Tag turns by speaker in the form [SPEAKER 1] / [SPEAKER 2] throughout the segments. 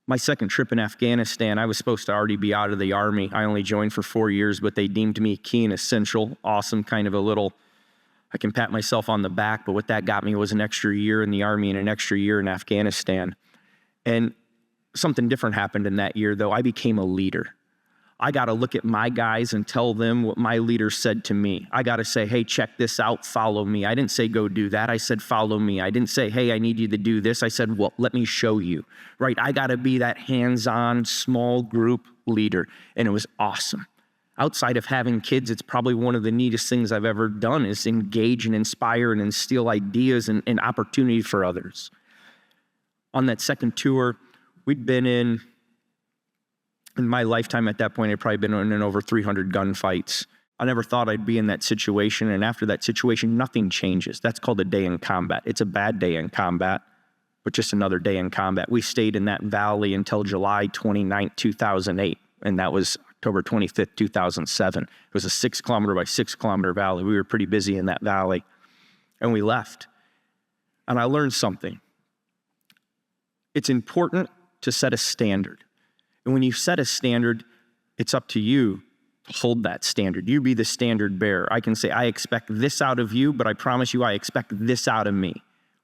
[SPEAKER 1] My second trip in Afghanistan, I was supposed to already be out of the Army. I only joined for 4 years, but they deemed me key and essential. Awesome, kind of a little, I can pat myself on the back, but what that got me was an extra year in the Army and an extra year in Afghanistan. And something different happened in that year, though. I became a leader. I got to look at my guys and tell them what my leader said to me. I got to say, hey, check this out, follow me. I didn't say go do that. I said, follow me. I didn't say, hey, I need you to do this. I said, well, let me show you, right? I got to be that hands-on small group leader. And it was awesome. Outside of having kids, it's probably one of the neatest things I've ever done is engage and inspire and instill ideas and opportunity for others. On that second tour, we'd been in my lifetime at that point, I'd probably been in over 300 gunfights. I never thought I'd be in that situation, and after that situation, nothing changes. That's called a day in combat. It's a bad day in combat, but just another day in combat. We stayed in that valley until July 29, 2008, and that was October 25th, 2007. It was a 6 kilometer by 6 kilometer valley. We were pretty busy in that valley, and we left. And I learned something. It's important to set a standard. And when you set a standard, it's up to you to hold that standard. You be the standard bearer. I can say, I expect this out of you, but I promise you I expect this out of me.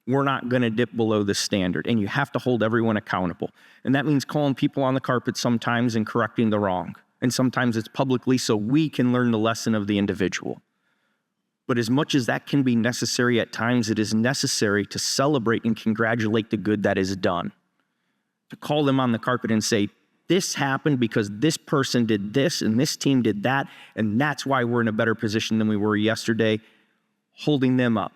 [SPEAKER 1] We're not going to dip below the standard. And you have to hold everyone accountable. And that means calling people on the carpet sometimes and correcting the wrong. And sometimes it's publicly so we can learn the lesson of the individual. But as much as that can be necessary at times, it is necessary to celebrate and congratulate the good that is done. To call them on the carpet and say, this happened because this person did this and this team did that, and that's why we're in a better position than we were yesterday, holding them up.